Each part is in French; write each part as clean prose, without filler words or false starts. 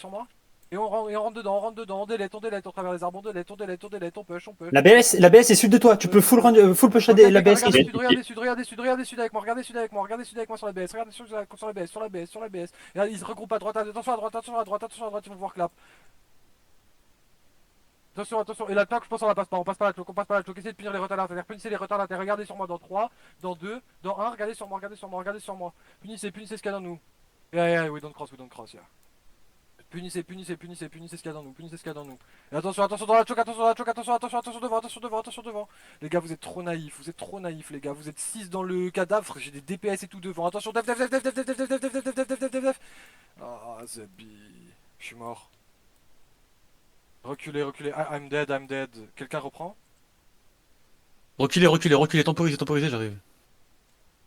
sur moi. Et on rentre dedans, on délète, on travers les arbres, on push, on push. L'ABS est sud de toi, tu peux full push l'ABS. Regardez sud avec moi, regardez sud avec moi sur la BS, regardez sur la BS, sur la BS. Et là, ils se regroupent à droite, attention à droite, ils vont voir clap. Attention, et l'attaque, je pense qu'on la passe pas, on passe pas la cloque, essayez de punir les retardataires, c'est-à-dire punissez les retardataires, regardez sur moi dans 3, dans 2, dans 1, regardez sur moi. Punissez ce qu'il y a dans nous. Yeah, we don't cross, yeah. Punissez ce qu'il y a dans nous. Et attention dans la choke, attention devant. Les gars, vous êtes trop naïfs, les gars. Vous êtes 6 dans le cadavre, j'ai des DPS et tout devant. Attention, def. Ah, Zabi. Je suis mort. Reculez. I'm dead. Quelqu'un reprend? Reculez, temporisez, j'arrive.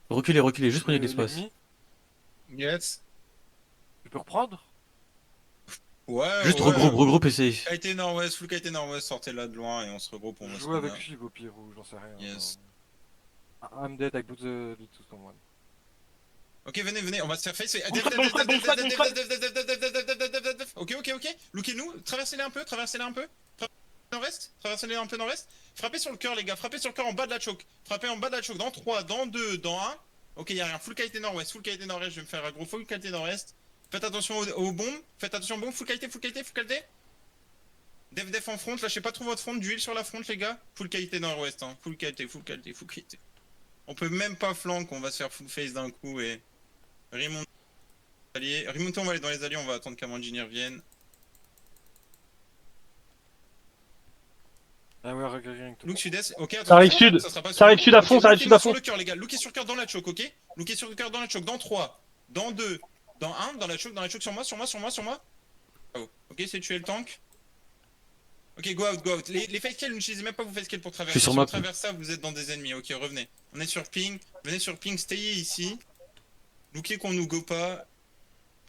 Reculez, juste prenez de l'espace. L'ennemi, Yes. je peux reprendre? Juste Ouais. regroupe et safe. Qualité nord-ouest, full qualité nord-ouest, sortez là de loin et on se regroupe, on va se Jouez avec mettre. Chiv au pire, ou j'en sais rien. Yes. I'm dead, I put the to someone. Ok, venez, on va se faire face. Ok. Lookez-nous, traversez-les un peu. Traversez-les un peu nord-est. Frappez sur le cœur, les gars, frappez sur le cœur en bas de la choke. Frappez en bas de la choke, dans 3, dans 2, dans 1. Ok, y'a rien, full qualité nord-ouest, je vais me faire un gros full qualité nord-est. Faites attention aux bombes, full qualité. Def en front, lâchez pas trop votre front, d'huile sur la front, les gars. Full qualité nord-ouest, hein. Full qualité. On peut même pas flank, on va se faire full face d'un coup et... Remontez, on va aller dans les alliés, on va attendre qu'Amandine revienne. Ah ouais, regardez. Look sud-est, ok, Ça arrive attention, sud. ça sera pas Ça arrive sud à fond, Ok, ça arrive sud à sur fond. le cœur, les gars, lookez sur le cœur dans la choke, ok. Lookez sur le cœur dans la choke, dans 3, dans 2, dans 1, dans la choke sur moi. Oh. Ok, c'est tuer le tank. Ok, go out. Les face kills, n'utilisez même pas vos face kills pour traverser. sur Si map. on traverse ça, vous êtes dans des ennemis. Ok, revenez. On est sur ping, venez sur ping, stayez ici. Lookez qu'on nous go pas.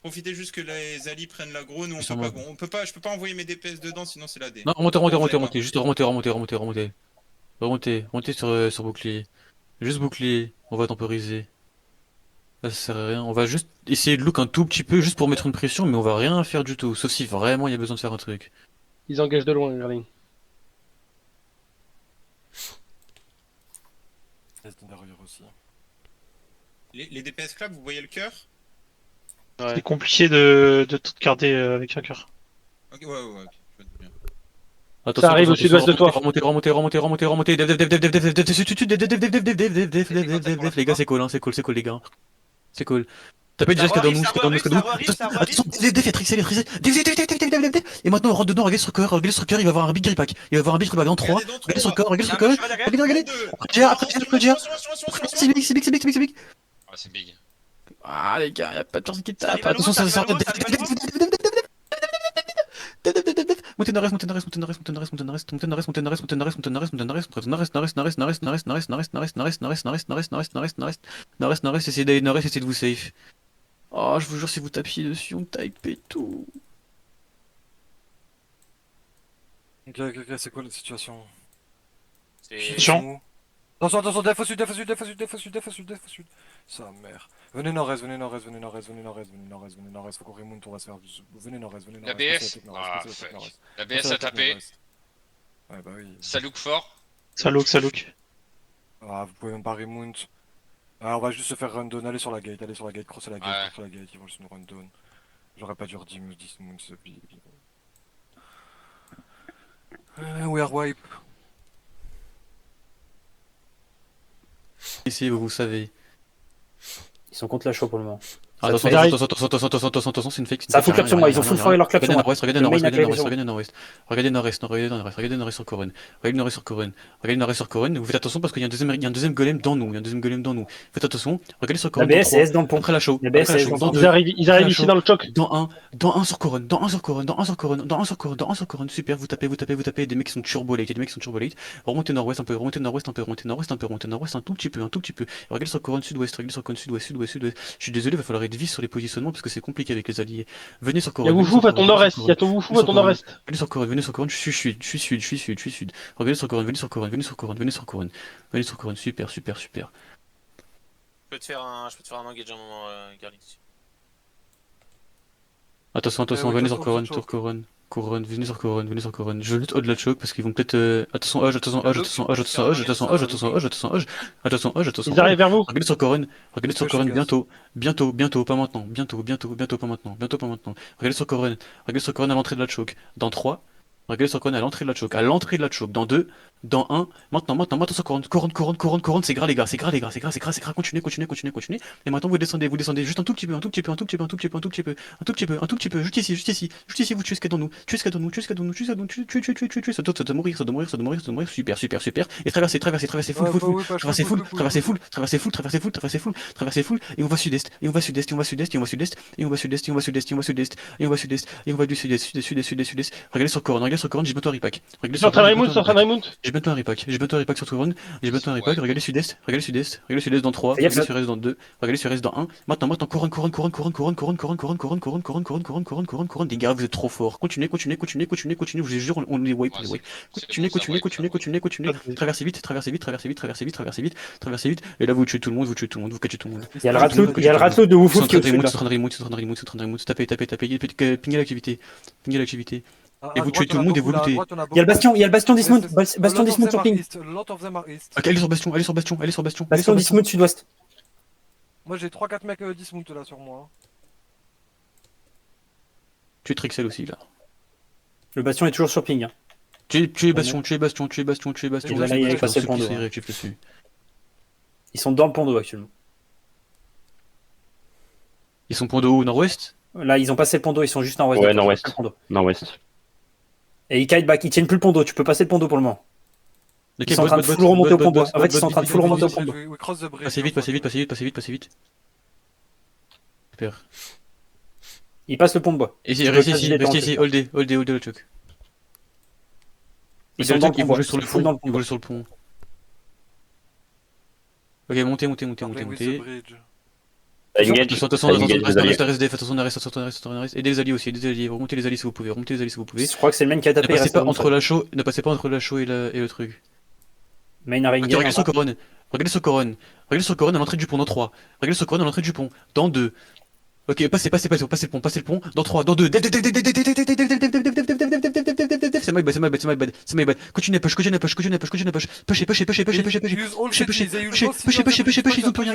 Profitez juste que les allies prennent l'aggro, nous on peut pas, je peux pas envoyer mes DPS dedans sinon c'est la D. Non, remontez, juste remontez. Remontez sur bouclier. Juste bouclier, on va temporiser. Là, ça sert à rien, on va juste essayer de look un tout petit peu, juste pour mettre une pression, mais on va rien faire du tout, sauf si vraiment il y a besoin de faire un truc. Ils engagent de loin, Garling. Derrière aussi. Les DPS clap, vous voyez le cœur? Ouais. C'est compliqué de tout garder avec un cœur. Ok, ouais, je vois bien. Attention, Ça arrive au sud-ouest de toi. remontez, les gars, c'est cool, les gars. C'est cool. Tapez déjà ce qu'il y a dans nous, Attention, et maintenant on rentre dedans, regardez sur le cœur, il va avoir un big grip pack. Il va avoir un big grip pack dans 3, regardez sur le cœur, regardez. Après, c'est big. Ah, c'est big. Ah les gars, y'a pas de personne qui Ça tape. arrive à nous, Attention, ça ça arrive à nous, ça arrive à nous. Montez nord-est. Essayez d'aller nord-est, essayez de vous safe. Oh, je vous jure, si vous tapiez dessus, on type et tout. Ok, c'est quoi la situation? C'est... Jean. Attention, def au sud. Sa mère. Venez nord-est, faut qu'on remonte, on va se faire... Venez nord-est, La BS. Ah, fuck. La BS a tapé. Ouais, bah oui. Ça look fort. Ça look. Ah, vous pouvez même pas remount. Ah, on va juste se faire run down, allez sur la gate, crosser la Ouais. gate, ils vont juste nous run down. J'aurais pas dû redire 10 moons, we are wipe. Ici, vous savez. Ils sont contre la show pour le moment. Attention, c'est une fake. Ça fout clap sur moi, ils ont full fire leur clap sur moi. Regardez nord-ouest. Regardez nord-est sur Corone. Regardez nord-est sur Corone. Vous faites attention parce qu'il y a un deuxième golem dans nous. Faites attention. Regardez sur Corone. La BS est dans le pont. Après la show. La BS est dans le Ils arrivent ici dans le choc. Dans un sur Corone. Dans un sur Corone. Super, vous tapez. Des mecs qui sont turbo late. Remontez nord-ouest un peu. Remontez nord-ouest un tout petit peu. Regardez sur Corone sud-ouest. Je suis désolé, va falloir être vif sur les positionnements parce que c'est compliqué avec les alliés. Venez sur Corone. Y'a Wufu à ton nord-est. Y'a ton Wufu à ton nord-est. Venez sur Corone, je suis sud. Regardez sur Corone, venez sur Corone, super. Je peux te faire un engage un moment, Garling. Attention, ouais, venez just sur off couronne, the sur choke. couronne. Couronne, venez sur couronne, venez sur couronne. Je lutte au-delà de choc parce qu'ils vont peut-être. Attention, Hoge, attention, Hoge, attention, Hoge, attention, Hoge, attention, Hoge, attention, Hoge, attention, Hoge, attention, Hoge, attention, Ils arrivent vers vous. Regardez sur couronne bientôt, pas maintenant. Bientôt, pas maintenant. Bientôt, pas maintenant. Regardez sur couronne à l'entrée de la choke. Dans 3. Regardez sur couronne à l'entrée de la choke. À l'entrée de la choke. Dans 2. Dans 1. Maintenant sur couronne. Couronne. C'est gras, les gars. C'est gras. Continuez. Et maintenant, vous descendez juste un tout petit peu. Juste ici. Vous tuez ce qu'il y a dans nous. Tuez ce qu'il y a dans nous. Ça doit mourir. Super. Et traversez full. Et on va sud-est. Et on va du sud-est. Regardez sur couronne, j'ai bientôt un repack. Ils sont en train de remote, J'ai bientôt un repack sur couronne. Regardez sud-est. Regardez sud-est dans 3. Yep. Regardez sud-est dans 2. Regardez sud-est dans 1. Maintenant, couronne. Les gars, vous êtes trop forts. Continuez. Je vous jure, on les wipe. Continuez. Traversez vite. Et là, vous tuez tout le monde, vous catchez tout le monde. Il y a le ratelot de Wufou qui est au-dessus là. Ils sont en train de remote. Tapez. Pingez l'activité. Et vous tuez tout le monde et vous luttez. Il y a le bastion Dismount. Bastion Dismount sur ping. Lot of them are east. Ok, allez sur bastion. Bastion Dismount sud-ouest. Moi j'ai 3-4 mecs Dismount là sur moi. Tu es Trixel aussi là. Le bastion est toujours sur ping. Tu es bastion. Là, il est passé le pont d'eau. Réactif dessus. Ils sont dans le pont d'eau actuellement. Ils sont point de haut au nord-ouest. Là, ils ont passé le pont d'eau, ils sont juste en ouest. Ouais, nord-ouest. Le pont d'eau. Nord-ouest. Et ils kite back, ils tiennent plus le pont d'eau, tu peux passer le pont d'eau pour le moment. Ok, Ils sont en train de full remonter au pont d'eau. En fait, ils sont en train de full remonter au pont d'eau. We cross the bridge. Passez vite. Super. Ils passent le pont de bois. Ici, Tu peux restez pas ici, vider restez dans ici, le holdez le choc. Ils sont dans le Ils pont vont bois. jouer sur le Full pont. dans le pont Ils vont bois. jouer sur le pont. Ok, montez. Playing with the bridge. Engage. Attention, arrête. Et des alliés aussi, Remontez les alliés si vous pouvez. Je crois que c'est le même qui a Ne tapé. passez pas entre la show et le truc. Main arena. Ok, regardez sur couronne à l'entrée du pont dans 3. Regardez sur couronne à l'entrée du pont dans 2. Ok, passez le pont. Dans 3, dans 2. C'est my bad. Continuez, push. Pushez. Use all shit, Ils ont plus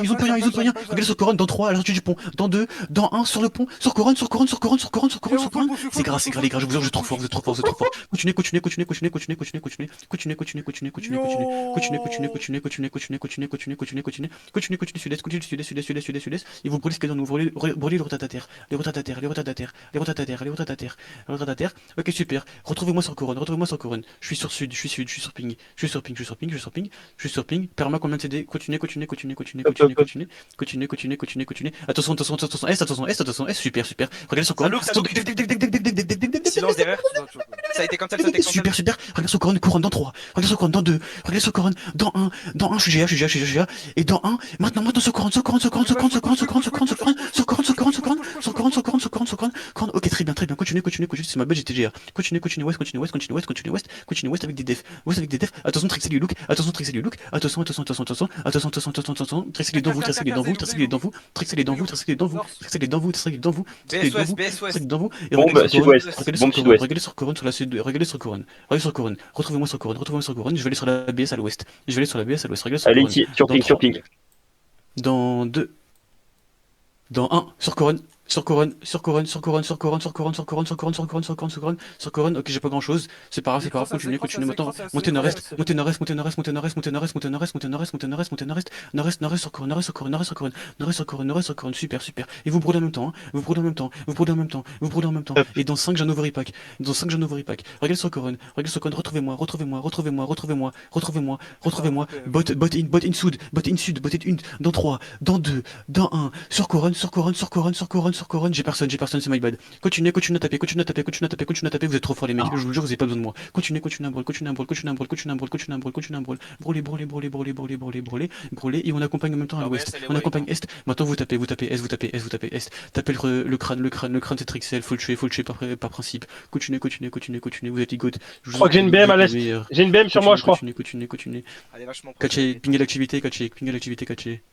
rien. Regardez sur couronne dans 3 à l'entrée du pont. Dans 2, dans 1 sur le pont. Sur couronne. C'est grave, les gars, je vous jure, vous êtes trop fort. Continuez. Sud-est. Et vous brûlez ce qu'il y a dans nous, brûlez les retardataires. Ok, super. Retrouvez-moi sur couronne. Je suis sur sud, je suis sur ping. Perma combien de CD. Continuez. Attention, est, super. Regardez sur couronne. Silence derrière. Ça a été cancel, ça a été cancel. Super. Regarde sur couronne dans 3. Regarde sur couronne dans 2. Regarde sur couronne dans 1. Dans 1, je suis GA. Et dans 1, maintenant sur couronne. Ok, très bien. Continuez. C'est ma belle, j'étais GA. Continuez, west avec des defs. Attention, Trixel du look. Attention. Trixel est dans vous. Et Bombe sud-ouest. regardez sur couronne sur la sud. Regardez sur couronne. Retrouvez-moi sur couronne. Je vais aller sur la BS à l'ouest. Regardez sur Allez, couronne. sur ping. Dans 2. Dans 1, sur couronne. Ok, j'ai pas grand chose. C'est pas grave, continuez maintenant. Montez nord-est, sur couronne, super. Et vous brûlez en même temps, Et dans 5, j'ai un overpack. Regardez sur couronne, retrouvez-moi. Bot in sud, dans 3, dans 2, dans 1, sur couronne, j'ai personne, c'est my bad. Continuez à taper, vous êtes trop forts les mecs, je vous jure, vous avez pas besoin de moi. Continuez à brûler, et on accompagne en même temps à l'ouest. On accompagne est, maintenant vous tapez est. Tapez le crâne c'est Trixel, faut le tuer par principe. Continuez, vous êtes ligote. Je crois que j'ai une BM à l'est. J'ai une BM sur moi, je crois. Continuez. Elle est vachement Catchez, pingez l'activité, catchez.